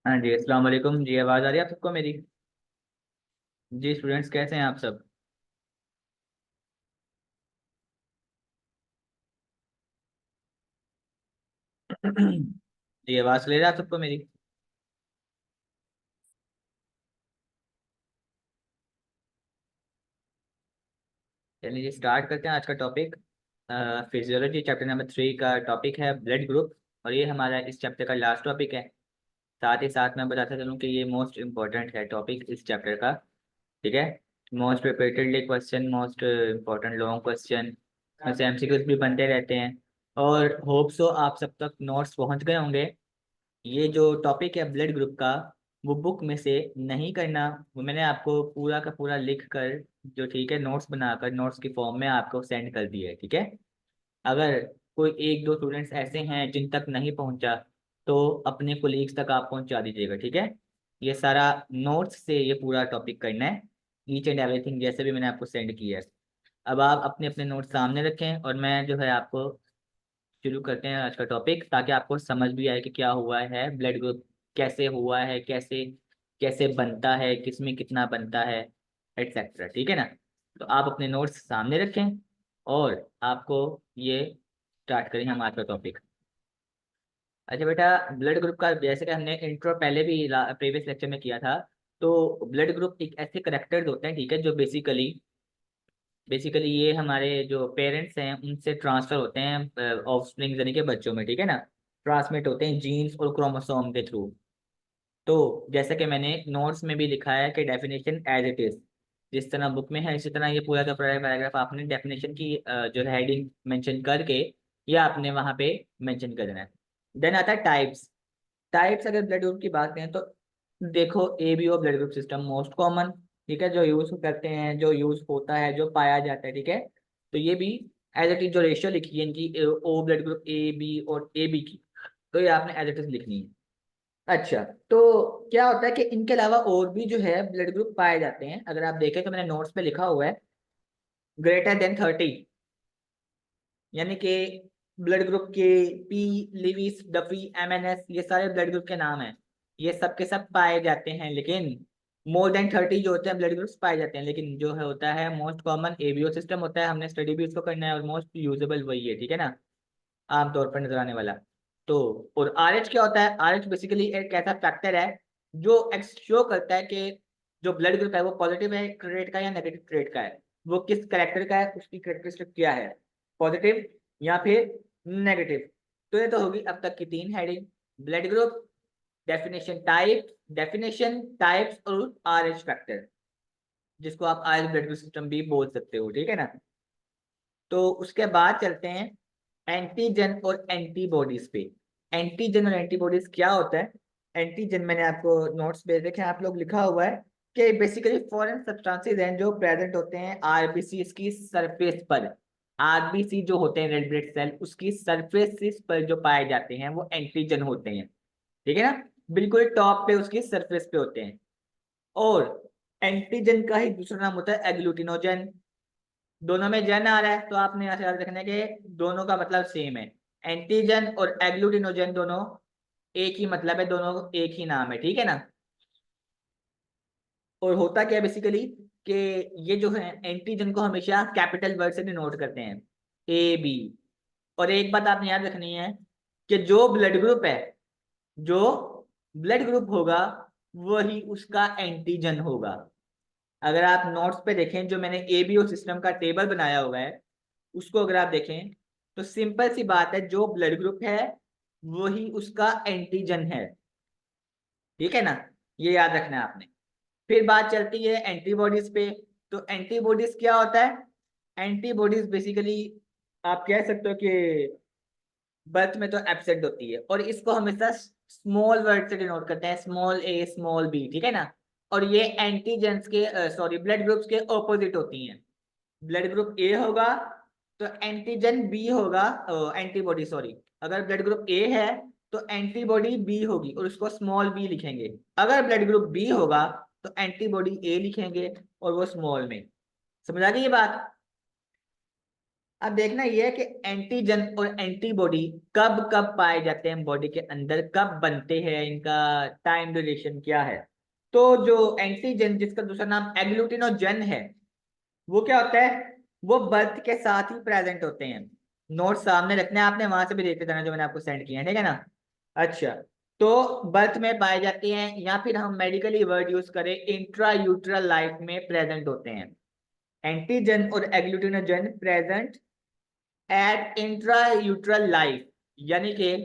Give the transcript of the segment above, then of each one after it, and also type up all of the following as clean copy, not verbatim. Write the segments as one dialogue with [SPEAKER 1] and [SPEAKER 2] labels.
[SPEAKER 1] हाँ जी, अस्सलाम वालेकुम जी। आवाज़ आ रही है आप सबको मेरी? जी स्टूडेंट्स, कैसे हैं आप सब? जी, आवाज़ ले रहे हैं आप सबको मेरी? चलिए जी, स्टार्ट करते हैं आज का टॉपिक। फिजियोलॉजी चैप्टर नंबर 3 का टॉपिक है ब्लड ग्रुप। और ये हमारा इस चैप्टर का लास्ट टॉपिक है। साथ ही साथ मैं बताता चलूँ कि ये मोस्ट इम्पोर्टेंट है टॉपिक इस चैप्टर का। ठीक है। Most repeatedly question, most important long question, वैसे एमसीक्यूज भी बनते रहते हैं। और होप सो आप सब तक नोट्स पहुंच गए होंगे। ये जो टॉपिक है ब्लड ग्रुप का, वो बुक में से नहीं करना। वो मैंने आपको पूरा का पूरा लिख कर, जो ठीक है, नोट्स बनाकर नोट्स की फॉर्म में आपको सेंड कर दिया है। ठीक है। अगर कोई एक दो स्टूडेंट्स ऐसे हैं जिन तक नहीं पहुंचा, तो अपने कोलीग्स तक आप पहुंचा दीजिएगा। ठीक है। ये सारा नोट्स से ये पूरा टॉपिक करना है, ईच एंड एवरीथिंग जैसे भी मैंने आपको सेंड किया है। अब आप अपने अपने नोट्स सामने रखें और मैं जो है आपको शुरू करते हैं आज का टॉपिक, ताकि आपको समझ भी आए कि क्या हुआ है ब्लड ग्रुप, कैसे हुआ है, कैसे कैसे बनता है, किसमें कितना बनता है, एटसेट्रा। ठीक है ना? तो आप अपने नोट्स सामने रखें और आपको ये स्टार्ट करें हम आज का टॉपिक। अच्छा बेटा, ब्लड ग्रुप का जैसे कि हमने इंट्रो पहले भी प्रीवियस लेक्चर में किया था। तो ब्लड ग्रुप एक ऐसे करेक्टर्स होते हैं, ठीक है, जो बेसिकली बेसिकली ये हमारे जो पेरेंट्स हैं उनसे ट्रांसफर होते हैं ऑफस्प्रिंग यानी के बच्चों में। ठीक है ना? ट्रांसमिट होते हैं जीन्स और क्रोमोसोम के थ्रू। तो जैसा कि मैंने नोट्स में भी लिखा है कि डेफिनेशन एज इट इज, जिस तरह बुक में है इसी तरह ये पूरा का पूरा पैराग्राफ आपने डेफिनेशन की जो हेडिंग मेंशन करके ये आपने वहां पे मेंशन कर देना है। देन आता है टाइप्स। टाइप्स अगर ब्लड ग्रुप की बात करें तो देखो, ABO blood group system most common, ठीक है, जो यूज करते हैं, जो यूज होता है, जो पाया जाता है। ठीक है। तो ये भी एज इट इज जो रेशियो लिखी है इनकी, O blood group A B और ए बी की, तो ये आपने एज इट इज लिखनी है। अच्छा, तो क्या होता है कि इनके अलावा और भी जो है ब्लड ग्रुप पाए जाते हैं। अगर आप देखें तो मैंने नोट्स पे लिखा हुआ है ग्रेटर देन 30, यानी कि ब्लड ग्रुप के पी, लिविस, डफी, एमएनएस, ये सारे ब्लड ग्रुप के नाम हैं। ये सब के सब पाए जाते हैं, लेकिन मोर देन 30 जो होते हैं ब्लड ग्रुप्स पाए जाते हैं। लेकिन जो है होता है मोस्ट कॉमन एबीओ सिस्टम होता है, हमने स्टडी भी उसको करना है और मोस्ट यूजेबल वही है। ठीक है ना? आमतौर पर नजर आने वाला। तो और आरएच क्या होता है? आरएच बेसिकली एक ऐसा फैक्टर है जो शो करता है कि जो ब्लड ग्रुप है वो पॉजिटिव है ट्रेट का या नेगेटिव ट्रेट का है, वो किस करेक्टर का है, उसकी करेक्टरिस्टिक क्या है, पॉजिटिव या फिर नेगेटिव। तो ये तो होगी अब तक की तीन heading. Blood group, definition types और आरएच फैक्टर, जिसको आप आरएच ब्लड ग्रुप सिस्टम भी बोल सकते हो। ठीक है ना? तो उसके बाद चलते हैं एंटीजन और एंटीबॉडीज पे। एंटीजन और एंटीबॉडीज क्या होता है? एंटीजन मैंने आपको नोट्स भेज रखे हैं, आप लोग लिखा हुआ है कि बेसिकली फॉरेन सब्सटेंसेस हैं जो प्रेजेंट होते हैं आरबीसी की सरफेस पर। आरबीसी जो होते हैं रेड ब्लड सेल, उसकी सरफेस पर जो पाए जाते हैं वो एंटीजन होते हैं। ठीक है ना? बिल्कुल टॉप पे उसकी सरफेस पे होते हैं। और एंटीजन का ही दूसरा नाम होता है एग्लूटिनोजन। दोनों में जन आ रहा है तो आपने ऐसे याद रखना है कि दोनों का मतलब सेम है। एंटीजन और एग्लूटिनोजन दोनों एक ही मतलब है, दोनों एक ही नाम है। ठीक है ना? और होता क्या है बेसिकली कि ये जो है एंटीजन को हमेशा कैपिटल वर्ड से डिनोट करते हैं, ए बी। और एक बात आपने याद रखनी है कि जो ब्लड ग्रुप है, जो ब्लड ग्रुप होगा वही उसका एंटीजन होगा। अगर आप नोट्स पे देखें, जो मैंने एबीओ सिस्टम का टेबल बनाया हुआ है उसको अगर आप देखें, तो सिंपल सी बात है, जो ब्लड ग्रुप है वही उसका एंटीजन है। ठीक है ना? ये याद रखना है आपने। फिर बात चलती है एंटीबॉडीज पे। तो एंटीबॉडीज क्या होता है? एंटीबॉडीज बेसिकली आप कह सकते हो कि बर्थ में तो एब्सेंट होती है, और इसको हमेशा स्मॉल वर्ड से डिनोट करते हैं, स्मॉल ए स्मॉल बी। ठीक है ना? और ये एंटीजेंस के सॉरी ब्लड ग्रुप्स के ऑपोजिट होती हैं। ब्लड ग्रुप ए होगा तो एंटीजन बी होगा, एंटीबॉडी सॉरी। अगर ब्लड ग्रुप ए है तो एंटीबॉडी बी होगी और उसको स्मॉल बी लिखेंगे। अगर ब्लड ग्रुप बी होगा तो एंटीबॉडी ए लिखेंगे और वो स्मॉल में। समझ आ गई ये बात? अब देखना ये है कि एंटीजन और एंटीबॉडी कब कब पाए जाते हैं बॉडी के अंदर, कब बनते हैं, इनका टाइम ड्यूरेशन क्या है। तो जो एंटीजन, जिसका दूसरा नाम एग्लूटिनोजन है, वो क्या होता है, वो बर्थ के साथ ही प्रेजेंट होते हैं। नोट सामने रखने हैं आपने, वहां से भी देखते जाना जो मैंने आपको सेंड किया है, ठीक है ना। अच्छा, तो बर्थ में पाए जाते हैं, या फिर हम मेडिकली वर्ड यूज करें इंट्रा यूट्रल लाइफ में प्रेजेंट होते हैं। एंटीजन और एग्लूटिनोजन प्रेजेंट एट इंट्रा यूट्रल लाइफ, यानी कि,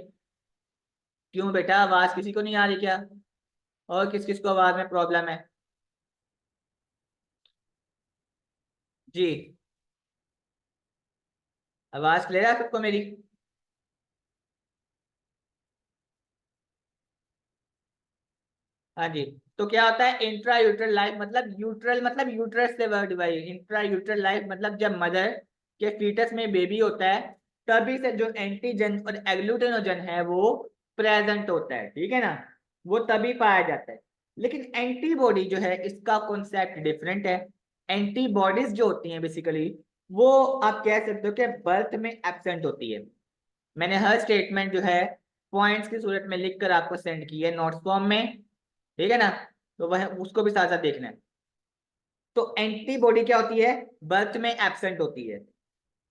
[SPEAKER 1] क्यों बेटा आवाज किसी को नहीं आ रही क्या, और किस किस को आवाज में प्रॉब्लम है जी। आवाज क्लियर है सबको मेरी। हाँ जी। तो क्या होता है इंट्रा यूट्रल लाइफ, मतलब यूट्रल मतलब यूट्रस से वर्ड भाई, इंट्रा यूट्रल लाइफ मतलब जब मदर के फीटस में बेबी होता है, तभी से जो एंटीजन और एग्लूटिनोजन है वो प्रेजेंट होता है, ठीक है ना, वो तभी पाया जाता है। लेकिन एंटीबॉडी जो है, इसका कॉन्सेप्ट डिफरेंट है। एंटीबॉडीज जो होती हैं बेसिकली, वो आप कह सकते हो कि बर्थ में एब्सेंट होती है। मैंने हर स्टेटमेंट जो है पॉइंट्स की सूरत में लिख कर आपको सेंड की है नोट्स फॉर्म में, ठीक है ना। तो वह उसको भी साथ साथ देखना है। तो एंटीबॉडी क्या होती है, बर्थ में एब्सेंट होती है।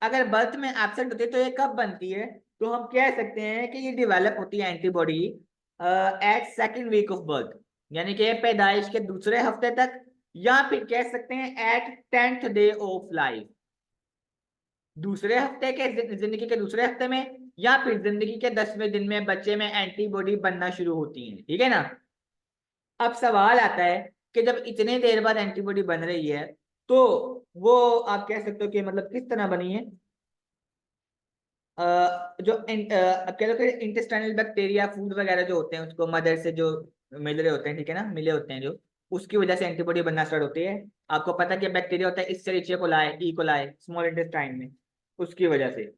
[SPEAKER 1] अगर बर्थ में एब्सेंट होती है तो ये कब बनती है, तो हम कह सकते हैं कि ये डेवलप होती है antibody at second week of birth, यानी कि पैदाइश के दूसरे हफ्ते तक, या फिर कह सकते हैं eight 10th day of life, दूसरे हफ्ते के, जिंदगी के दूसरे हफ्ते में, या फिर जिंदगी के 10वें दिन में बच्चे में एंटीबॉडी बनना शुरू होती है, ठीक है ना। अब सवाल आता है कि जब इतने देर बाद एंटीबॉडी बन रही है, तो वो आप कह सकते हो कि मतलब किस तरह बनी है। जो कह लो कि इंटेस्टाइनल बैक्टीरिया फूड वगैरह जो होते हैं, उसको मदर से जो मिल रहे होते हैं, ठीक है ना, मिले होते हैं जो, उसकी वजह से एंटीबॉडी बनना स्टार्ट होती है। आपको पता है कि बैक्टीरिया होता है Escherichia coli, E coli, small intestine में, उसकी वजह से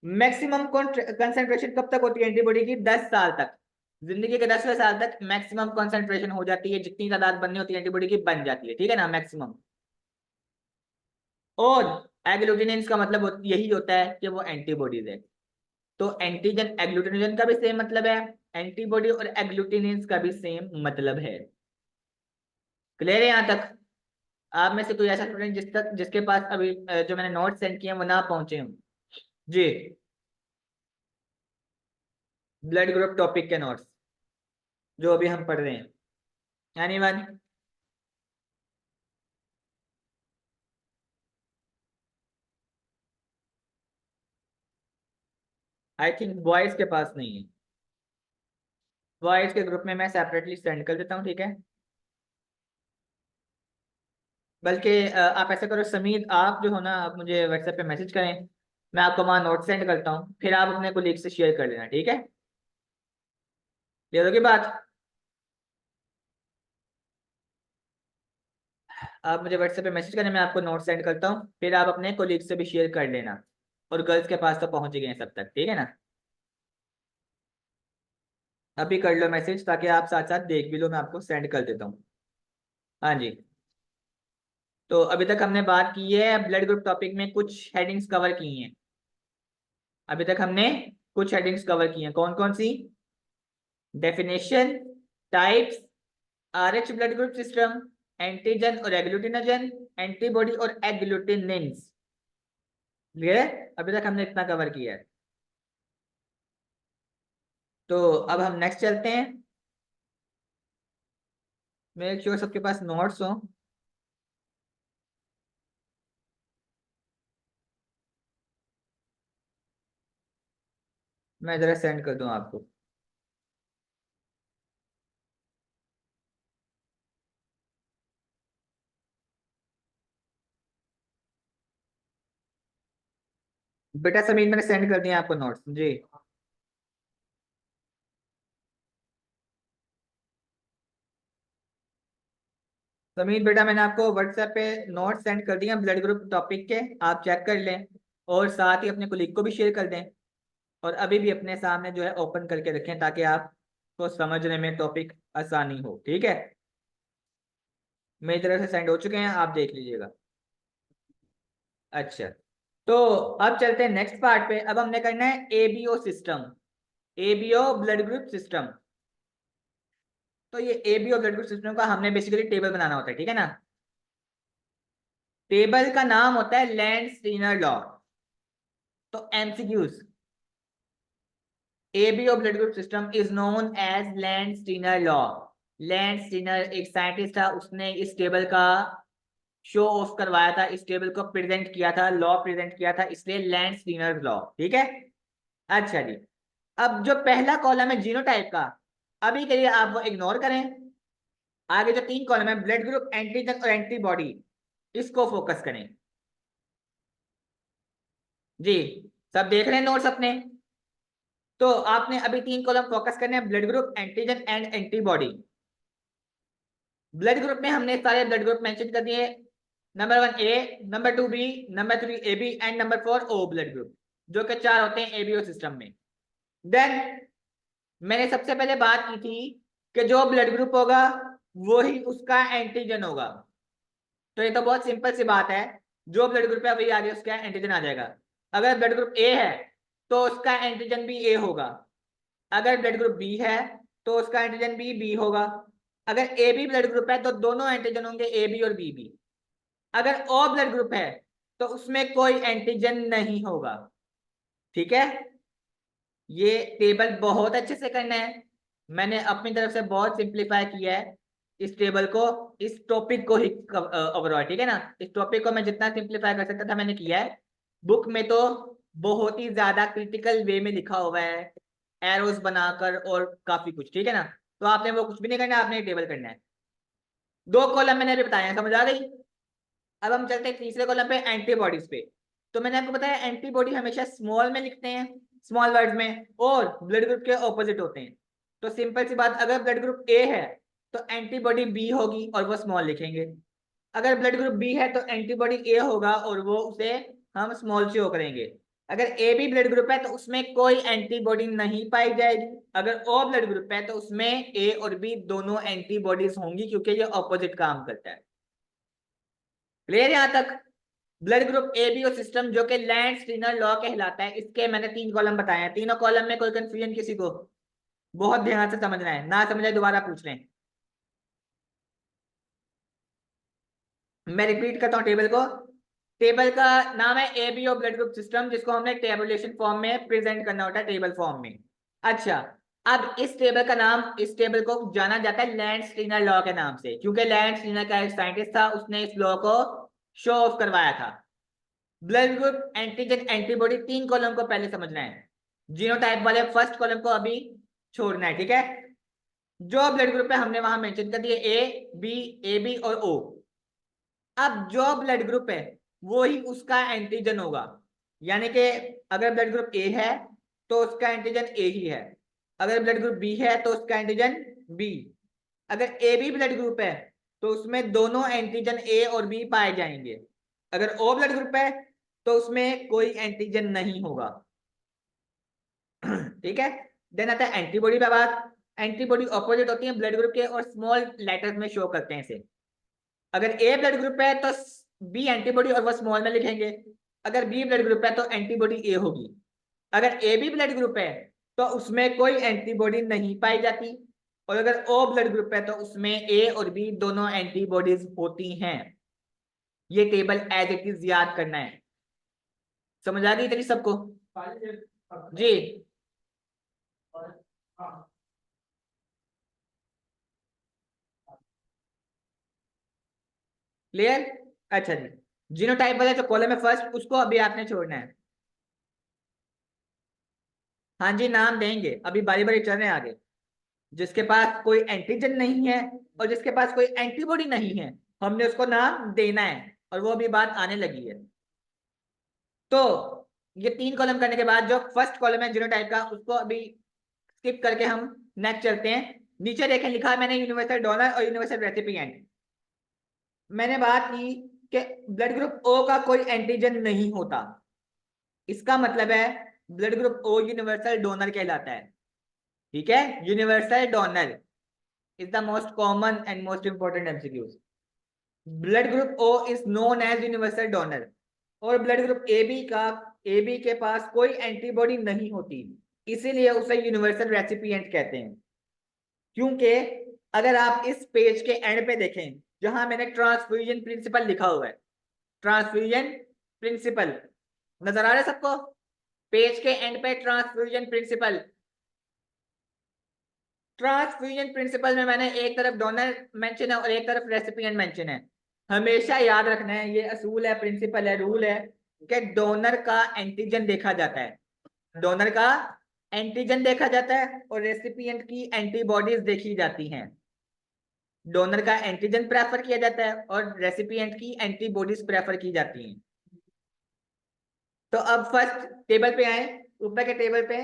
[SPEAKER 1] मैक्सिमम कंसंट्रेशन कब तक होती है एंटीबॉडी की, 10 साल तक। जिंदगी के 10वें साल तक मैक्सिमम कंसंट्रेशन हो जाती है, जितनी तादाद बननी होती है एंटीबॉडी की बन जाती है, ठीक है ना, मैक्सिमम। और एग्लूटिनेंस का मतलब यही होता है कि वो एंटीबॉडीज है। तो एंटीजन एग्लूटिनोजन का भी सेम मतलब है, एंटीबॉडी और एग्लूटिनेंस का भी सेम मतलब है। क्लियर है यहाँ तक। आप में से कोई ऐसा स्टूडेंट जिसके पास अभी जो मैंने नोट सेंड किए हैं वो ना पहुंचे हूँ जी, ब्लड ग्रुप टॉपिक के नोट्स जो अभी हम पढ़ रहे हैं, एनीवन। आई थिंक बॉयज के पास नहीं है। बॉयज के ग्रुप में मैं सेपरेटली सेंड कर देता हूँ, ठीक है। बल्कि आप ऐसा करो समीर, आप जो हो ना, आप मुझे व्हाट्सएप पे मैसेज करें, मैं आपको वहाँ नोट सेंड करता हूँ, फिर आप अपने कोलीग से शेयर कर लेना, ठीक है। क्लियर होगी बात। आप मुझे व्हाट्सएप पे मैसेज करें, मैं आपको नोट सेंड करता हूँ, फिर आप अपने कोलीग से भी शेयर कर लेना। और गर्ल्स के पास तो पहुंच ही गए हैं सब तक, ठीक है ना। अभी कर लो मैसेज, ताकि आप साथ साथ देख भी लो, मैं आपको सेंड कर देता हूँ। हाँ जी। तो अभी तक हमने बात की है ब्लड ग्रुप टॉपिक में, कुछ हेडिंग्स कवर की हैं। अभी तक हमने कुछ हेडिंग्स कवर की हैं, कौन कौन सी, definition, types, Rh blood group system, antigen और एग्लूटिनोजन, एंटीबॉडी और एग्लूटिनेंस। क्लियर है, अभी तक हमने इतना कवर किया है। तो अब हम नेक्स्ट चलते हैं। मेक श्योर सबके पास नोट्स हो। मैं जरा सेंड कर दूं आपको। बेटा समीर, मैंने सेंड कर दिया आपको नोट्स जी। समीर बेटा, मैंने आपको व्हाट्सएप पे नोट्स सेंड कर दिए ब्लड ग्रुप टॉपिक के, आप चेक कर लें, और साथ ही अपने कोलीग को भी शेयर कर दें। और अभी भी अपने सामने जो है ओपन करके रखें, ताकि आपको समझने में टॉपिक आसानी हो, ठीक है। मेरी तरफ से सेंड हो चुके हैं, आप देख लीजिएगा। अच्छा। तो अब चलते हैं नेक्स्ट पार्ट पे। अब हमने करना है ABO system, ABO blood group system. तो ये एबीओ ब्लड ग्रुप सिस्टम का हमने बेसिकली टेबल बनाना होता है, ठीक है ना। टेबल का नाम होता है लैंड स्टीनर लॉ। तो MCQs, ABO blood group system is known as Landsteiner law. Landsteiner एक साइंटिस्ट था, उसने इस टेबल का शो ऑफ करवाया था, इस टेबल को प्रेजेंट किया था, लॉ प्रेजेंट किया था, इसलिए लैंड स्टीनर लॉ, ठीक है। अच्छा जी, अब जो पहला कॉलम है जीनोटाइप का, अभी के लिए आप वो इग्नोर करें। आगे जो तीन कॉलम है ब्लड ग्रुप, एंटीजन और एंटीबॉडी, इसको फोकस करें। जी, सब देख रहे हैं नोट्स अपने। तो आपने अभी तीन कॉलम फोकस करने हैं, blood group, antigen and antibody. Blood group में हमने सारे ब्लड ग्रुप मेंशन कर दिए। Number 1 A, number 2 B, number 3 A B and number 4 O blood group, जो कि चार होते हैं एबीओ सिस्टम में। देन मैंने सबसे पहले बात की थी कि जो ब्लड ग्रुप होगा वो ही उसका एंटीजन होगा। तो ये तो बहुत सिंपल सी बात है, जो ब्लड ग्रुप है वही आगे उसका एंटीजन आ जाएगा। अगर ब्लड ग्रुप ए है तो उसका एंटीजन भी ए होगा। अगर ब्लड ग्रुप बी है तो उसका एंटीजन भी बी होगा। अगर ए बी ब्लड ग्रुप है तो दोनों एंटीजन होंगे ए बी और बी बी। अगर ओ ब्लड ग्रुप है तो उसमें कोई एंटीजन नहीं होगा, ठीक है। ये टेबल बहुत अच्छे से करना है, मैंने अपनी तरफ से बहुत सिंप्लीफाई किया है इस टेबल को, इस टॉपिक को ही ओवरऑल, ठीक है ना। इस टॉपिक को मैं जितना सिंप्लीफाई कर सकता था मैंने किया है। बुक में तो बहुत ही ज्यादा क्रिटिकल वे में लिखा हुआ है, एरोस बनाकर और काफी कुछ, ठीक है ना। तो आपने वो कुछ भी नहीं करना है, आपने टेबल करना है। दो कॉलम मैंने अभी बताया, समझ आ गई। अब हम चलते हैं तीसरे कॉलम पे, एंटीबॉडीज पे। तो मैंने आपको बताया एंटीबॉडी हमेशा स्मॉल में लिखते हैं, स्मॉल वर्ड में, और ब्लड ग्रुप के ऑपोजिट होते हैं। तो सिंपल सी बात, अगर ब्लड ग्रुप ए है तो एंटीबॉडी बी होगी और वो स्मॉल लिखेंगे। अगर ब्लड ग्रुप बी है तो एंटीबॉडी ए होगा और वो उसे हम स्मॉल से हो करेंगे। अगर ए बी ब्लड ग्रुप है तो उसमें कोई एंटीबॉडी नहीं पाई जाएगी। अगर ओ ब्लड ग्रुप है तो उसमें ए और बी दोनों एंटीबॉडीज होंगी, क्योंकि ये ऑपोजिट काम करता है। क्लियर यहां तक। ब्लड ग्रुप एबीओ सिस्टम जो कि लैंड स्टीनर लॉ कहलाता है, इसके मैंने तीन कॉलम बताए हैं। तीनों कॉलम में कोई कंफ्यूजन किसी को? बहुत ध्यान से समझना है, ना समझे दोबारा पूछ लें। मैं रिपीट करता हूँ टेबल को। टेबल का नाम है एबीओ ब्लड ग्रुप सिस्टम, जिसको हमने टेबुलेशन फॉर्म में प्रेजेंट करना होता है, टेबल फॉर्म में। अच्छा, अब इस टेबल का नाम, इस टेबल को जाना जाता है लैंड स्टीनर लॉ के नाम से, क्योंकि लैंड स्टीनर का एक साइंटिस्ट था, उसने इस लॉ को शो ऑफ करवाया था। ब्लड ग्रुप, एंटीजन, एंटीबॉडी, तीन कॉलम को पहले समझना है। जीनोटाइप वाले फर्स्ट कॉलम को अभी छोड़ना है, ठीक है। जो ब्लड ग्रुप है हमने वहां मेंशन कर दिए, ए बी, ए बी और ओ। अब जो ब्लड ग्रुप है वो ही उसका एंटीजन होगा, यानी कि अगर ब्लड ग्रुप ए है तो उसका एंटीजन ए ही है। अगर ब्लड ग्रुप बी है तो उसका एंटीजन बी। अगर ए बी ब्लड ग्रुप है तो उसमें दोनों एंटीजन ए और बी पाए जाएंगे। अगर ओ ब्लड ग्रुप है तो उसमें कोई एंटीजन नहीं होगा, ठीक है। देन आता है एंटीबॉडी का बात। एंटीबॉडी ऑपोजिट होती है ब्लड ग्रुप के और स्मॉल लेटर्स में शो करते हैं इसे। अगर ए ब्लड ग्रुप है तो बी एंटीबॉडी और वो स्मॉल में लिखेंगे। अगर बी ब्लड ग्रुप है तो एंटीबॉडी ए होगी। अगर ए बी ब्लड ग्रुप है तो उसमें कोई एंटीबॉडी नहीं पाई जाती। और अगर ओ ब्लड ग्रुप है तो उसमें ए और बी दोनों एंटीबॉडीज होती हैं। ये टेबल एज इट इज याद करना है। समझ आ गई तेरी सबको? जी, क्लियर। अच्छा जी, जीनोटाइप वाला जो कॉलम है फर्स्ट, उसको अभी आपने छोड़ना है। हाँ जी, नाम देंगे, अभी बारी बारी चल रहे हैं आगे। जिसके पास कोई एंटीजन नहीं है और जिसके पास कोई एंटीबॉडी नहीं है, हमने उसको नाम देना है, और वो अभी बात आने लगी है। तो ये तीन कॉलम करने के बाद जो फर्स्ट कॉलम है जीनोटाइप का, उसको अभी स्किप करके हम नेक्स्ट चलते हैं। नीचे देखें लिखा है मैंने यूनिवर्सल डोनर और यूनिवर्सल रेसिपिएंट। मैंने बात की कि ब्लड ग्रुप ओ का कोई एंटीजन नहीं होता, इसका मतलब है blood group O universal donor कहलाता है, ठीक है। Universal donor is the most common and most important MCQs. Blood group O is known as universal donor. और ब्लड ग्रुप ए बी के पास कोई एंटीबॉडी नहीं होती, इसीलिए उसे यूनिवर्सल रेसिपिएंट कहते हैं। क्योंकि अगर आप इस पेज के एंड पे देखें जहां मैंने ट्रांसफ्यूजन प्रिंसिपल लिखा हुआ है, ट्रांसफ्यूजन प्रिंसिपल नजर आ रहा है सबको? पेज के एंड पे ट्रांसफ्यूजन प्रिंसिपल, ट्रांसफ्यूजन प्रिंसिपल में मैंने एक तरफ डोनर मेंशन है और एक तरफ रेसिपिएंट मेंशन है। हमेशा याद रखना है, ये असूल है, प्रिंसिपल है, रूल है कि डोनर का एंटीजन देखा जाता है, डोनर का एंटीजन देखा जाता है और रेसिपिएंट की एंटीबॉडीज देखी जाती हैं। डोनर का एंटीजन प्रेफर किया जाता है और रेसिपिएंट की एंटीबॉडीज प्रेफर की जाती हैं। तो अब फर्स्ट टेबल पे आए, ऊपर के टेबल पे,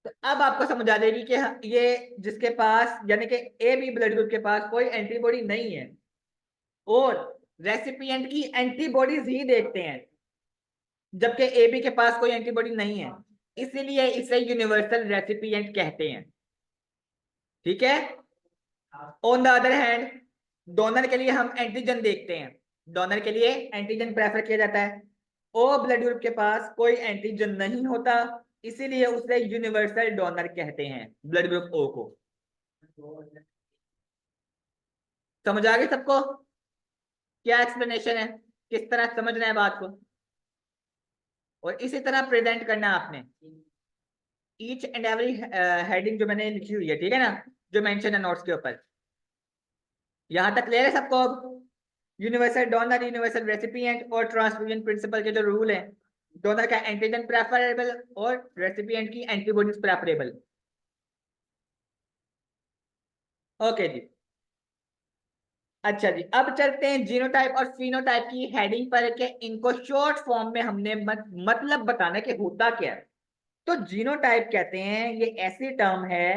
[SPEAKER 1] तो अब आपको समझ आ जाएगी कि ये जिसके पास यानी कि ए बी ब्लड ग्रुप के पास कोई एंटीबॉडी नहीं है और रेसिपिएंट की एंटीबॉडीज ही देखते हैं, जबकि ए बी के पास कोई एंटीबॉडी नहीं है, इसीलिए इसे यूनिवर्सल रेसिपिएंट कहते हैं। ठीक है। On the other hand donor के लिए हम एंटीजन देखते हैं, डोनर के लिए एंटीजन प्रेफर किया जाता है। ओ ब्लड ग्रुप के पास कोई एंटीजन नहीं होता, इसीलिए उसे यूनिवर्सल डोनर कहते हैं, ब्लड ग्रुप ओ को। समझ आ गई सबको क्या एक्सप्लेनेशन है, किस तरह समझना है बात को, और इसी तरह प्रेजेंट करना है आपने ईच एंड एवरी हेडिंग जो मैंने लिखी हुई है, ठीक है ना, जो मेंशन है नोट्स के ऊपर। यहां तक क्लियर है सबको? अब यूनिवर्सल डोनर, यूनिवर्सल रेसिपिएंट और ट्रांसफ्यूजन प्रिंसिपल के जो रूल है, डोनर का एंटीजन प्रेफरेबल और रेसिपिएंट की एंटीबॉडीज प्रेफरेबल। ओके जी, अच्छा जी, अब चलते हैं जीनोटाइप और फिनोटाइप की हेडिंग पर के इनको शॉर्ट फॉर्म में हमने मतलब बताना कि होता क्या है। तो जीनोटाइप कहते हैं ये ऐसी टर्म है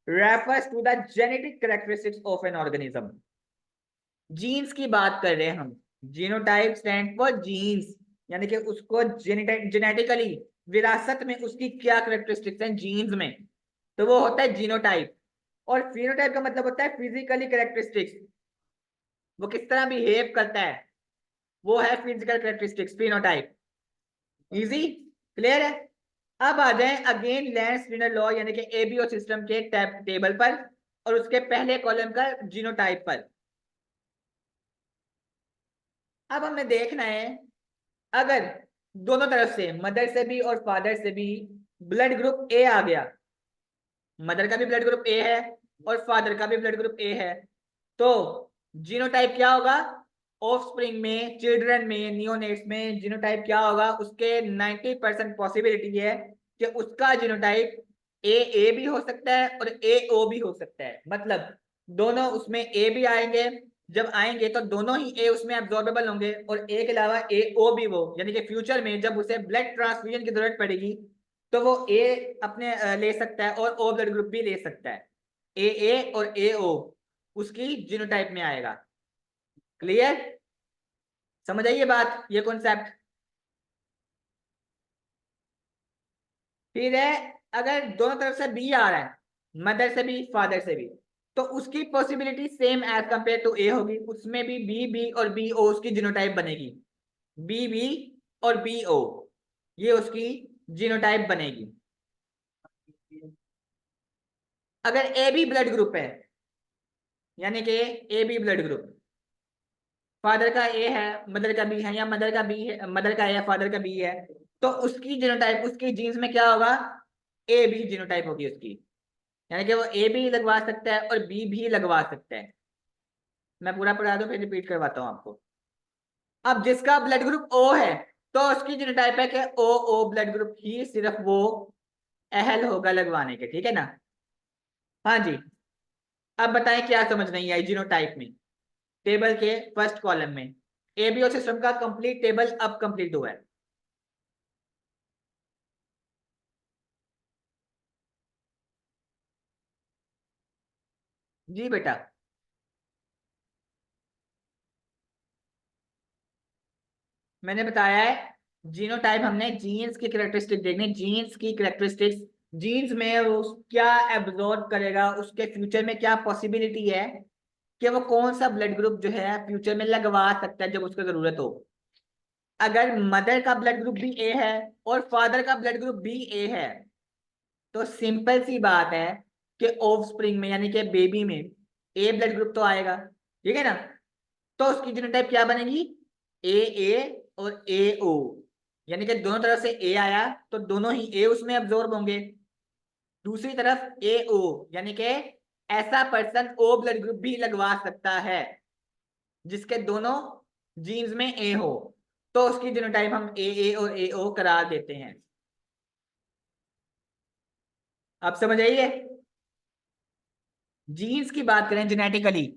[SPEAKER 1] refers to the genetic characteristics of an organism. Genes की बात कर रहे हैं हम, जीनोटाइप स्टैंड फॉर जीन्स, यानी कि उसको जेनेटिकली विरासत में उसकी क्या कैरेक्टरिस्टिक्स हैं जीन्स में, तो वो होता है जीनोटाइप। और फिनोटाइप का मतलब होता है फिजिकली कैरेक्टरिस्टिक्स, वो किस तरह बिहेव करता है, वो है physical characteristics phenotype. Easy, clear है? अब आ जाएं अगेन लैंड स्क्रीनर लॉ यानी कि एबीओ सिस्टम के टेबल पर और उसके पहले कॉलम का जीनोटाइप पर। अब हमें देखना है अगर दोनों तरफ से मदर से भी और फादर से भी ब्लड ग्रुप ए आ गया, मदर का भी ब्लड ग्रुप ए है और फादर का भी ब्लड ग्रुप ए है, तो जीनोटाइप क्या होगा? ऑफस्प्रिंग में, चिल्ड्रन में, नियोनेट्स में जीनोटाइप क्या होगा? उसके 90% पॉसिबिलिटी है कि उसका जीनोटाइप ए भी हो सकता है और ए ओ भी हो सकता है, मतलब दोनों उसमें ए भी आएंगे, जब आएंगे तो दोनों ही ए उसमें एब्जॉर्बेबल होंगे और ए के अलावा ए ओ भी, वो यानी कि फ्यूचर में जब उसे ब्लड ट्रांसफ्यूजन की जरूरत पड़ेगी तो वो ए अपने ले सकता है और ओ ब्लड ग्रुप भी ले सकता है, ए और ए ओ उसकी जीनोटाइप में आएगा। क्लियर? समझ आइए बात, ये कॉन्सेप्ट। फिर है अगर दोनों तरफ से बी आ रहा है, मदर से भी फादर से भी, तो उसकी possibility same as compare to A होगी, उसमें भी बी बी और बी ओ उसकी जीनोटाइप बनेगी, बी बी और बी ओ ये उसकी जीनोटाइप बनेगी। अगर ए बी ब्लड ग्रुप है यानी कि A B blood group, father का ए है मदर का बी है, या मदर का बी है मदर का ए है फादर का बी है, तो उसकी जीनोटाइप उसकी जीन्स में क्या होगा? ए बी जीनोटाइप होगी उसकी, यानी कि वो ए भी लगवा सकता है और बी भी लगवा सकता है। मैं पूरा पढ़ा दूं फिर रिपीट करवाता हूँ आपको। अब जिसका ब्लड ग्रुप ओ है तो उसकी जीनोटाइप है कि ओ ओ ब्लड ग्रुप ही सिर्फ वो अहल होगा लगवाने के, ठीक है ना? हाँ जी, अब बताएं क्या समझ नहीं आई जीनोटाइप में। टेबल के फर्स्ट कॉलम में एबीओ सिस्टम का कंप्लीट टेबल अब कंप्लीट हुआ है। जी बेटा, मैंने बताया है जीनोटाइप हमने जीन्स की कैरेक्टरिस्टिक देखने, जीन्स की कैरेक्टरिस्टिक्स, जीन्स में वो क्या एब्जॉर्ब करेगा, उसके फ्यूचर में क्या पॉसिबिलिटी है कि वो कौन सा ब्लड ग्रुप जो है फ्यूचर में लगवा सकता है जब उसको जरूरत हो। अगर मदर का ब्लड ग्रुप भी ए है और फादर का ब्लड ग्रुप भी ए है, तो सिंपल सी बात है कि ऑफस्प्रिंग में यानी कि बेबी में ए ब्लड ग्रुप तो आएगा, ठीक है ना। तो उसकी जीनोटाइप क्या बनेगी, ए और ए ओ, यानी कि दोनों तरफ से ए आया तो दोनों ही ए उसमें अब्जॉर्ब होंगे। दूसरी तरफ ए ओ, यानी कि ऐसा पर्सन ओ ब्लड ग्रुप भी लगवा सकता है जिसके दोनों जीन्स में ए हो, तो उसकी जीनोटाइप हम ए और ए ओ करार देते हैं। अब समझ आइए, जीन्स की बात करें जेनेटिकली,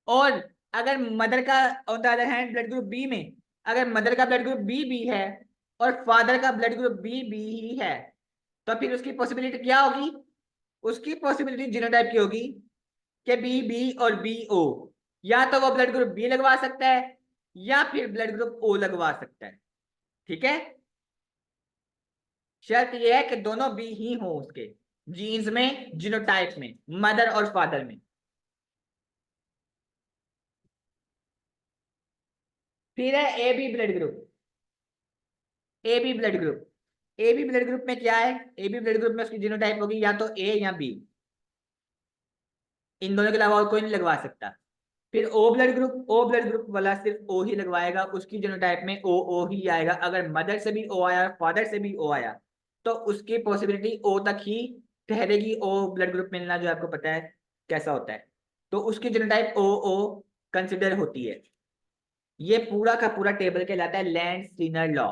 [SPEAKER 1] और अगर मदर का on the other hand blood group B में, अगर मदर का ब्लड ग्रुप बी है और फादर का ब्लड ग्रुप बी ही है, तो फिर उसकी पॉसिबिलिटी क्या होगी, उसकी पॉसिबिलिटी जीनोटाइप की होगी कि बी और बी ओ, या तो वो ब्लड ग्रुप बी लगवा सकता है या फिर ब्लड ग्रुप ओ लगवा सकता है, ठीक है। शर्त यह है कि दोनों बी ही हो उसके जीन्स में, जीनोटाइप में, मदर और फादर में। फिर है A B blood group. A B blood group, A B blood group में क्या है, ए बी ब्लड ग्रुप में उसकी जीनोटाइप होगी या तो ए या बी, इन दोनों के अलावा और कोई नहीं लगवा सकता। फिर O blood group, O blood group वाला सिर्फ ओ ही लगवाएगा, उसकी जीनोटाइप में ओ ही आएगा। अगर मदर से भी ओ आया, फादर से भी ओ आया, तो उसकी पॉसिबिलिटी ओ तक ही ठहरेगी। ओ ब्लड ग्रुप मिलना जो आपको पता है कैसा होता है, तो उसकी जीनोटाइप ओ कंसिडर होती है। ये पूरा का पूरा टेबल कहलाता है लैंड स्टीनर लॉ,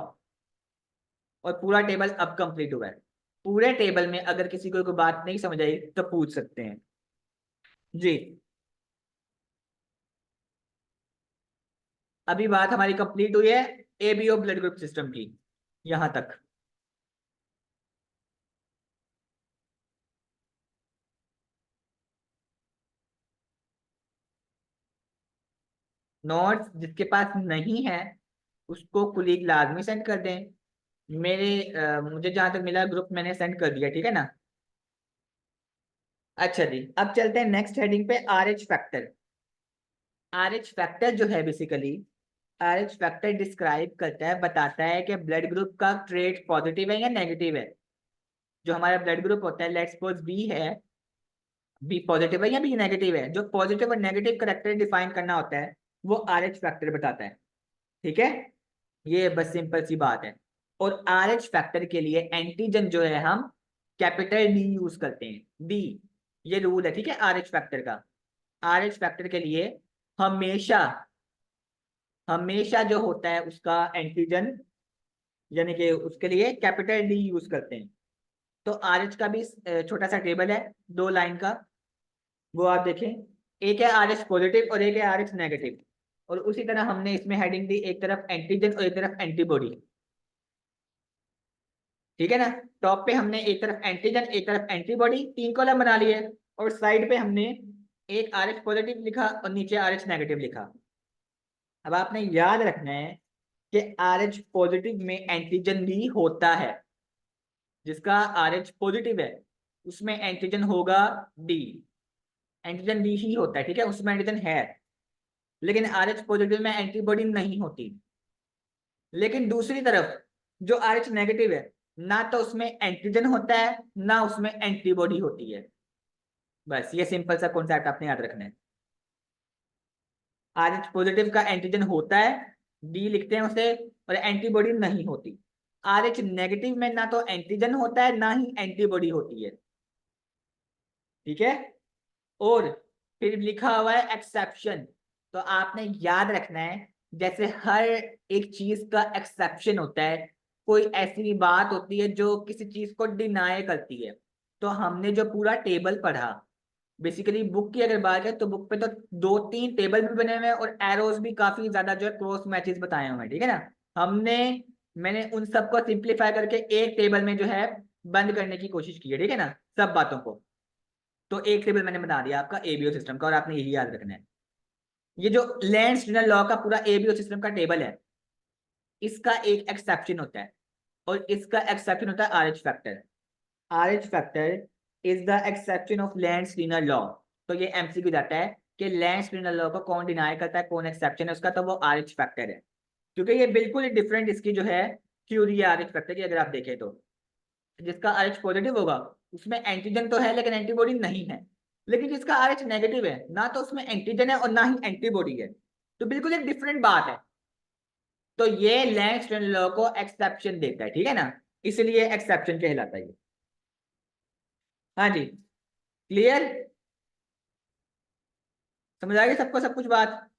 [SPEAKER 1] और पूरा टेबल अब कंप्लीट हुआ है। पूरे टेबल में अगर किसी को कोई बात नहीं समझ आई तो पूछ सकते हैं जी। अभी बात हमारी कंप्लीट हुई है एबीओ ब्लड ग्रुप सिस्टम की, यहां तक। नोट्स जिसके पास नहीं है उसको कुलीग लाजमी सेंड कर दें। मुझे जहां तक मिला ग्रुप मैंने सेंड कर दिया, ठीक है ना। अच्छा जी, अब चलते हैं नेक्स्ट हेडिंग पे, R H factor. R H factor जो है basically, R H factor describe करता है, बताता है कि ब्लड ग्रुप का ट्रेट पॉजिटिव है या नेगेटिव है। जो हमारा ब्लड ग्रुप होता है, लेट्स सपोज बी है, बी पॉजिटिव है या बी नेगेटिव है, जो पॉजिटिव और नेगेटिव करेक्टर डिफाइन करना होता है वो आर एच फैक्टर बताता है, ठीक है। ये बस सिंपल सी बात है। और आर एच फैक्टर के लिए एंटीजन जो है हम कैपिटल डी यूज करते हैं, डी, ये रूल है, ठीक है। आर एच फैक्टर का, आर एच फैक्टर के लिए हमेशा, हमेशा जो होता है उसका एंटीजन, यानी कि उसके लिए कैपिटल डी यूज करते हैं। तो आर एच का भी छोटा सा टेबल है 2 लाइन का, वो आप देखें। एक है आर एच पॉजिटिव और एक है आर एच नेगेटिव, और उसी तरह हमने इसमें हेडिंग दी, एक तरफ एंटीजन और एक तरफ एंटीबॉडी, ठीक है ना। टॉप पे हमने एक तरफ एंटीजन एक तरफ एंटीबॉडी, 3 कॉलम बना लिए, और साइड पे हमने एक आर एच पॉजिटिव लिखा और नीचे आर एच नेगेटिव लिखा। अब आपने याद रखना है कि आर एच पॉजिटिव में एंटीजन भी होता है, जिसका आर एच पॉजिटिव है उसमें एंटीजन होगा डी, एंटीजन डी ही होता है, ठीक है, उसमें एंटीजन है। लेकिन आर एच पॉजिटिव में एंटीबॉडी नहीं होती। लेकिन दूसरी तरफ जो आर एच नेगेटिव है, ना तो उसमें एंटीजन होता है ना उसमें एंटीबॉडी होती है। बस ये सिंपल सा कॉन्सेप्ट आपने याद रखना है। आर एच पॉजिटिव का एंटीजन होता है, डी लिखते हैं उसे, और एंटीबॉडी नहीं होती। आर एच नेगेटिव में ना तो एंटीजन होता है ना ही एंटीबॉडी होती है, ठीक है। और फिर लिखा हुआ है एक्सेप्शन, तो आपने याद रखना है जैसे हर एक चीज का एक्सेप्शन होता है, कोई ऐसी भी बात होती है जो किसी चीज को डिनाई करती है। तो हमने जो पूरा टेबल पढ़ा, बेसिकली बुक की अगर बात है तो बुक पे तो 2-3 टेबल भी बने हुए हैं और एरोज भी काफी ज्यादा जो है क्रॉस मैचेस बताए हुए हैं, ठीक है ना। हमने मैंने उन सबको सिंप्लीफाई करके एक टेबल में जो है बंद करने की कोशिश की है, ठीक है ना, सब बातों को। तो एक टेबल मैंने बना दिया आपका एबीओ सिस्टम का, और आपने यही याद रखना है। ये जो लैंड लॉ का पूरा एबीओ सिस्टम का टेबल है, इसका एक एक्सेप्शन होता है, और इसका एक्सेप्शन होता है R H factor. R H factor is the exception of land law. तो ये एमसीक्यू जाता है कि लैंड लॉ को कौन डिनाई करता है, कौन एक्सेप्शन है उसका, तो वो आर एच फैक्टर है। क्योंकि ये बिल्कुल ही डिफरेंट इसकी जो है थ्योरी है आरएच फैक्टर की। अगर आप देखें तो जिसका आरएच पॉजिटिव होगा उसमें एंटीजन तो है लेकिन एंटीबॉडी नहीं है, लेकिन जिसका आरएच नेगेटिव है ना तो उसमें एंटीजन है और ना ही एंटीबॉडी है, तो बिल्कुल एक डिफरेंट बात है। तो ये लैंगस्टन लॉ को एक्सेप्शन देता है, ठीक है ना, इसलिए एक्सेप्शन कहलाता है ये। हाँ जी, क्लियर, समझ आ गई सबको सब कुछ बात।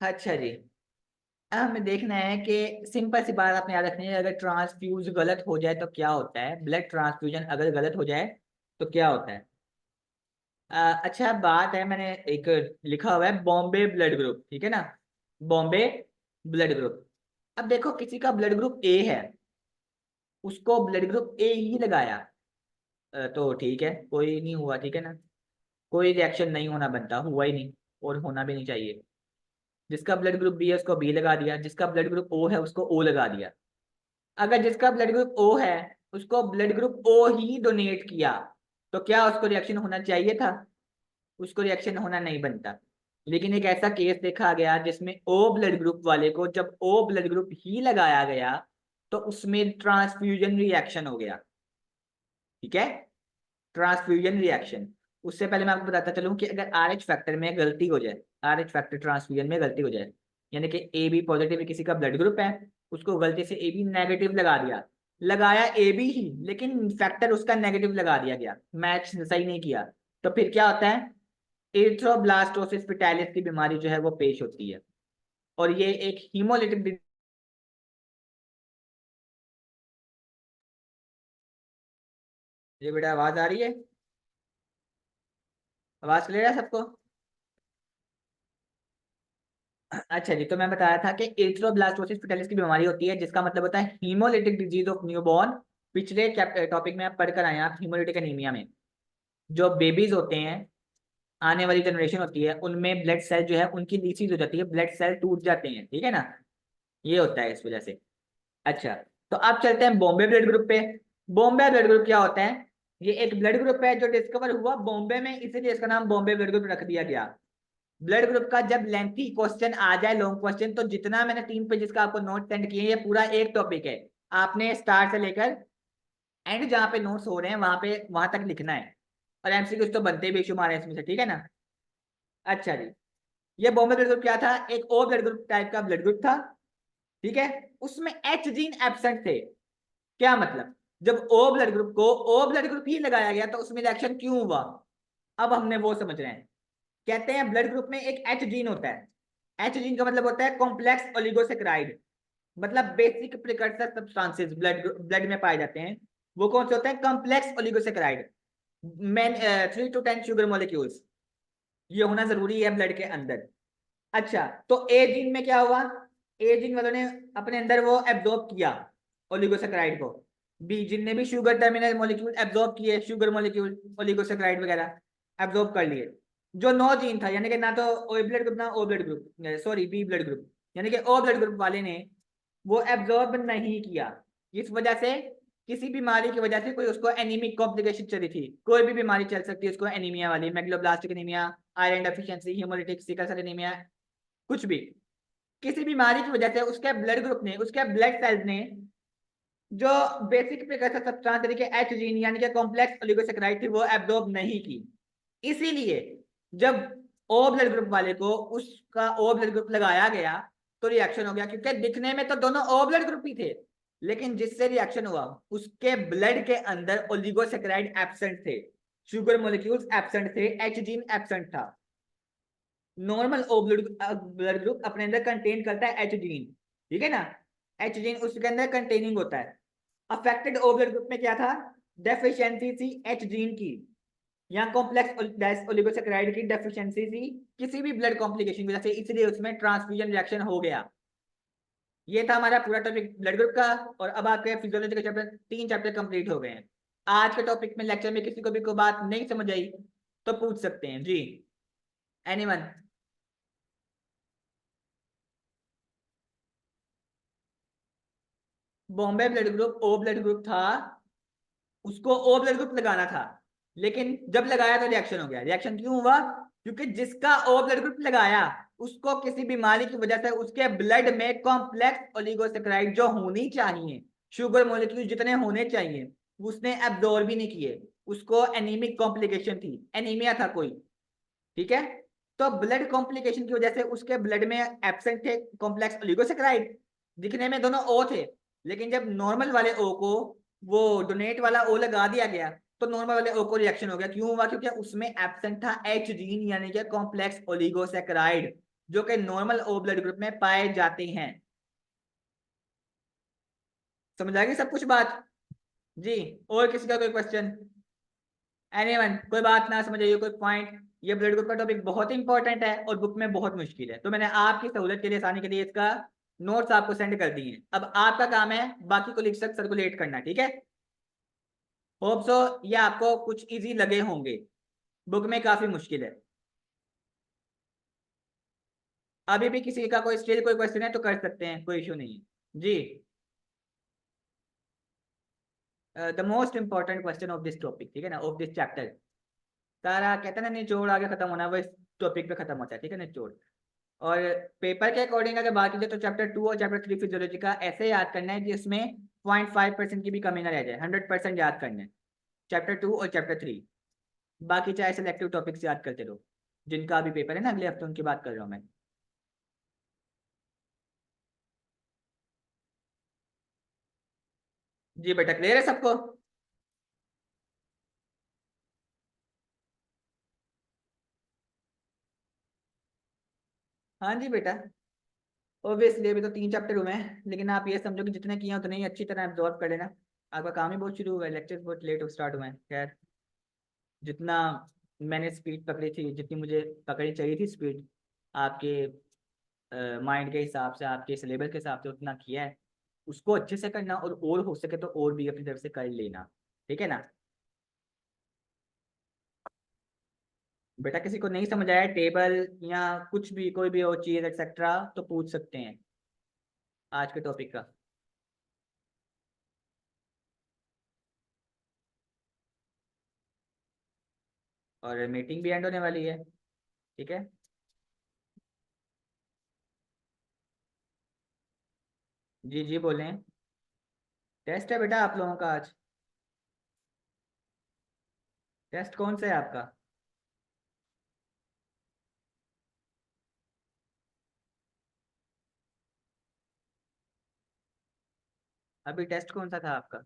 [SPEAKER 1] अच्छा जी, अब हमें देखना है कि सिंपल सी बात आपने याद रखनी है, अगर ट्रांसफ्यूज गलत हो जाए तो क्या होता है, ब्लड ट्रांसफ्यूजन अगर गलत हो जाए तो क्या होता है। अच्छा बात है, मैंने एक लिखा हुआ है बॉम्बे ब्लड ग्रुप, ठीक है ना, बॉम्बे ब्लड ग्रुप। अब देखो किसी का ब्लड ग्रुप ए है, उसको ब्लड ग्रुप ए ही लगाया, तो ठीक है कोई नहीं हुआ, ठीक है ना, कोई रिएक्शन नहीं होना बनता, हुआ ही नहीं और होना भी नहीं चाहिए। जिसका ब्लड ग्रुप बी है उसको बी लगा दिया, जिसका ब्लड ग्रुप ओ है उसको ओ लगा दिया। अगर जिसका ब्लड ग्रुप ओ है उसको ब्लड ग्रुप ओ ही डोनेट किया, तो क्या उसको रिएक्शन होना चाहिए था, उसको रिएक्शन होना नहीं बनता। लेकिन एक ऐसा केस देखा गया जिसमें ओ ब्लड ग्रुप वाले को जब ओ ब्लड ग्रुप ही लगाया गया तो उसमें ट्रांसफ्यूजन रिएक्शन हो गया, ठीक है, ट्रांसफ्यूजन रिएक्शन। उससे पहले मैं आपको बताता चलूं कि अगर आर एच फैक्टर में गलती हो जाए, आर एच फैक्टर ट्रांसफ्यूजन में गलती हो जाए, यानी कि ए बी पॉजिटिव किसी का ब्लड ग्रुप है, उसको गलती से ए बी नेगेटिव लगा दिया, लगाया ए बी ही लेकिन फैक्टर उसका नेगेटिव लगा दिया गया, मैच सही नहीं किया, तो फिर क्या होता है, एरिथ्रोब्लास्टोसिस फिटालिस की बीमारी जो है वो पेश होती है। और ये एक हीमोलिटिक, ये बेटा आवाज आ रही है, आवाज क्लियर है सबको। अच्छा जी, तो मैं बताया था कि एरिथ्रोब्लास्टोसिस फिटालिस की बीमारी होती है जिसका मतलब होता है हीमोलिटिक डिजीज ऑफ न्यूबॉर्न। पिछले टॉपिक में आप पढ़कर आए हैं आप हीमोलिटिक एनीमिया में, जो बेबीज होते हैं, आने वाली जनरेशन होती है, उनमें ब्लड सेल जो है उनकी लीसीज हो जाती है, ब्लड सेल टूट जाते हैं, ठीक है ना, ये होता है इस वजह से। अच्छा, तो अब चलते हैं बॉम्बे ब्लड ग्रुप पे। बॉम्बे ब्लड ग्रुप क्या होता है, ये एक ब्लड ग्रुप है जो डिस्कवर हुआ बॉम्बे में, इसीलिए इसका नाम बॉम्बे ब्लड ग्रुप रख दिया गया। ब्लड ग्रुप का जब लेंथी क्वेश्चन आ जाए, लॉन्ग क्वेश्चन, तो जितना मैंने 3 पेजेस का आपको नोट सेंड किए ये पूरा एक टॉपिक है, आपने स्टार्ट से लेकर एंड जहाँ पे नोट्स हो रहे हैं वहां पे वहां तक लिखना है, और एमसीक्यूज तो बनते भी बेशुमार है इसमें से, ठीक है ना। अच्छा जी, ये बॉम्बे ब्लड ग्रुप क्या था, एक ओ ब्लड ग्रुप टाइप का ब्लड ग्रुप था, ठीक है, उसमें एच जीन एब्सेंट थे। क्या मतलब, जब ओ ब्लड ग्रुप को ओ ब्लड ग्रुप ही लगाया गया तो उसमें रिएक्शन क्यों हुआ, अब हमने वो समझ रहे हैं। कहते हैं ब्लड ग्रुप में एक एच जीन होता है, एच जीन का मतलब होता है कॉम्प्लेक्स ओलिगोसेक्राइड, मतलब basic precursor substances blood blood में पाए जाते हैं, वो कौन से होते हैं, complex oligosaccharide, main 3 to 10 sugar molecules, ये होना जरूरी है ब्लड के अंदर। अच्छा, तो ए जीन में क्या हुआ, ए जीन वालों ने अपने अंदर वो एब्जॉर्ब किया ओलिगोसेक्राइड को, बी जीन ने भी शुगर टर्मिनल मॉलिक्यूल एब्जॉर्ब किए, शुगर मॉलिक्यूल ओलिगोसेक्राइड वगैरह एब्जॉर्ब कर लिए। जो नो जीन था, यानी कि ना तो ओ ब्लड ग्रुप ना O blood group, sorry B blood group, यानी कि ओ ब्लड ग्रुप वाले ने वो एब्जॉर्ब नहीं किया, इस वजह से किसी बीमारी की वजह से कोई उसको एनीमिक कॉम्प्लिकेशन चली थी, कोई भी बीमारी चल सकती है उसको एनीमिया वाली, megaloblastic anaemia, iron deficiency, haemolytic sickle cell anaemia, कुछ भी, किसी बीमारी की वजह से उसके ब्लड ग्रुप ने, उसके ब्लड सेल्स ने जो बेसिक प्रिकर्सर सब्सटेंस तरीके एच जीन यानी कि कॉम्प्लेक्स ओलिगोसेकेराइड थी वो एब्जॉर्ब नहीं की, इसीलिए जब ओ ब्लड ग्रुप वाले को उसका ओ ब्लड ग्रुप लगाया गया तो रिएक्शन हो गया, क्योंकि दिखने में तो दोनों ओ ब्लड ग्रुप ही थे, लेकिन जिससे रिएक्शन हुआ उसके ब्लड के अंदर ओलिगोसेकेराइड एब्सेंट थे, शुगर मॉलिक्यूल्स एब्सेंट थे, एच जीन एब्सेंट था। नॉर्मल ओ ब्लड ग्रुप अपने अंदर कंटेन करता है एच जीन, ठीक है ना, एच जीन उसके अंदर कंटेनिंग होता है। अफेक्टेड ओ ब्लड ग्रुप में क्या था, डेफिशिएंसी थी एच जीन की, या कॉम्प्लेक्स ओलिगोसेकेराइड की डेफिशिएंसी थी किसी भी ब्लड कॉम्प्लिकेशन की वजह से, इसलिए उसमें ट्रांसफ्यूजन रिएक्शन हो गया। ये था हमारा पूरा टॉपिक ब्लड ग्रुप का, और अब आपके फिजियोलॉजी के चैप्टर 3 चैप्टर कंप्लीट हो गए हैं। आज के टॉपिक में लेक्चर में किसी को भी कोई बात नहीं समझ आई तो पूछ सकते हैं जी, anyone. Bombay blood group O blood group था, उसको ओ ब्लड ग्रुप लगाना था, लेकिन जब लगाया तो रिएक्शन हो गया। रिएक्शन क्यों हुआ? क्योंकि जिसका ओ ब्लड ग्रुप लगाया उसको किसी बीमारी की वजह से उसके ब्लड में कॉम्प्लेक्स ओलिगोसेक्राइड जो होनी चाहिए, शुगर मॉलिक्यूल जितने होने चाहिए, उसने एब्जॉर्ब भी नहीं किए। उसको एनीमिक कॉम्प्लिकेशन थी, एनीमिया था कोई। ठीक है, तो ब्लड कॉम्प्लिकेशन की वजह से उसके ब्लड में एब्सेंट थे कॉम्प्लेक्स ओलिगोसेक्राइड। दिखने में दोनों ओ थे, लेकिन जब नॉर्मल वाले ओ को वो डोनेट वाला ओ लगा दिया गया तो नॉर्मल वाले ओ को रिएक्शन हो गया। क्यों हुआ? क्योंकि उसमें एब्सेंट था एच जीन, यानी कि कॉम्प्लेक्स ओलिगोसेक्राइड, जो कि नॉर्मल ओ ब्लड ग्रुप में पाए जाते हैं। समझ आ गई सब कुछ बात? जी। और किसी का कोई क्वेश्चन? एनीवन? कोई बात ना समझ आइए, कोई पॉइंट? ये ब्लड ग्रुप का टॉपिक बहुत इंपॉर्टेंट है और बुक में बहुत मुश्किल है, तो मैंने आपकी सहूलियत के लिए, आसानी के लिए इसका नोट्स आपको सेंड कर दिए हैं। अब आपका काम है बाकी को लिख तक सर्कुलेट करना। ठीक है, होप सो ये आपको कुछ इजी लगे होंगे, बुक में काफी मुश्किल है। अभी भी किसी का कोई स्टिल कोई क्वेश्चन है तो कर सकते हैं, कोई इशू नहीं है जी। The most important question of this topic, ठीक है ना, ऑफ दिस चैप्टर। सारा कहते हैं ना निचोड़ आगे खत्म होना, वो इस टॉपिक पे खत्म होता है। ठीक है, निचोड़। और पेपर के अकॉर्डिंग अगर बात की जाए तो चैप्टर 2 और चैप्टर 3 फिजियोलॉजी का ऐसे याद करना है जिसमें 0.5% की भी कमी ना रह जाए, 100% याद करना है चैप्टर 2 और चैप्टर 3। बाकी चाहे सिलेक्टिव टॉपिक्स याद करते रहो, जिनका अभी पेपर है ना अगले हफ्ते, उनकी बात कर रहा हूँ मैं। जी बेटा, क्लियर है सबको? हाँ जी बेटा, ऑब्वियसली अभी तो 3 चैप्टर हुए हैं, लेकिन आप ये समझो कि जितने किए हैं उतने ही अच्छी तरह एब्जॉर्व कर लेना। आपका काम ही बहुत शुरू हुआ है, लेक्चर्स बहुत लेट स्टार्ट हुए हैं। खैर, जितना मैंने स्पीड पकड़ी थी, जितनी मुझे पकड़नी चाहिए थी स्पीड, आपके माइंड के हिसाब से, आपके सिलेबस के हिसाब से उतना किया है। उसको अच्छे से करना, और हो सके तो और भी अपनी तरफ से कर लेना। ठीक है ना? बेटा किसी को नहीं समझ आया टेबल या कुछ भी, कोई भी और चीज़ एक्सेट्रा, तो पूछ सकते हैं आज के टॉपिक का। और मीटिंग भी एंड होने वाली है। ठीक है, जी जी बोलें। टेस्ट है बेटा आप लोगों का आज? टेस्ट कौन सा है आपका? अभी टेस्ट कौन सा था आपका?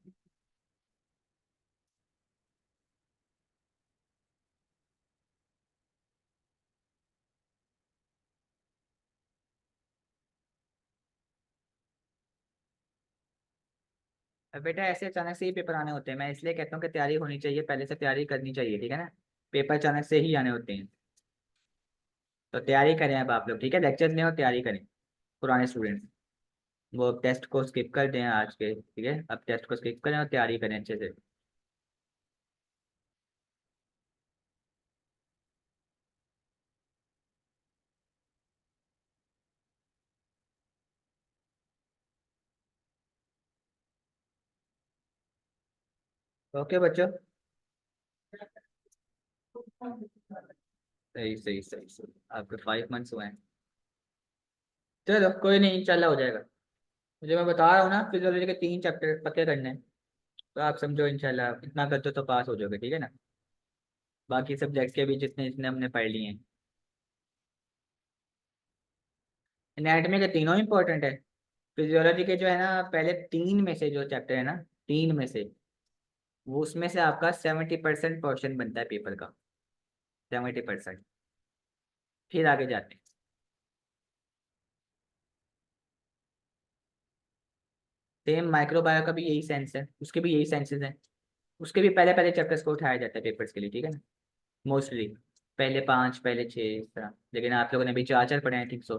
[SPEAKER 1] अब बेटा ऐसे अचानक से ही पेपर आने होते हैं, मैं इसलिए कहता हूँ कि तैयारी होनी चाहिए, पहले से तैयारी करनी चाहिए। ठीक है ना? पेपर अचानक से ही आने होते हैं, तो तैयारी करें अब आप लोग। ठीक है, लेक्चर लें और तैयारी करें। पुराने स्टूडेंट्स वो टेस्ट को स्किप कर दें आज के। ठीक है, अब टेस्ट को स्किप करें और तैयारी करें अच्छे से। ओके बच्चों, सही सही सही सही, आपके 5 मंथ्स हुए हैं। चलो कोई नहीं, इंशाल्लाह हो जाएगा। मुझे मैं बता रहा हूँ ना, फिजियोलॉजी के 3 चैप्टर पक्के करने हैं, तो आप समझो इंशाल्लाह इतना कर दो तो पास हो जाओगे। ठीक है ना? बाकी सब्जेक्ट्स के भी जितने जितने हमने पढ़ लिए हैं। एनाटॉमी के तीनों इंपॉर्टेंट है। फिजियोलॉजी के जो है ना, पहले 3 में से जो चैप्टर है ना, 3 में से, वो उसमें से आपका 70% पोर्शन बनता है पेपर का। 70%। फिर आगे जाते हैं। सेम माइक्रोबायो का भी यही सेंस है, उसके भी यही सेंसेस हैं। उसके भी पहले पहले चैप्टर्स को उठाया जाता है पेपर्स के लिए। ठीक है ना? मोस्टली पहले 5 पहले 6 इस तरह, लेकिन आप लोगों ने भी 4 4 पढ़े हैं, ठीक सो।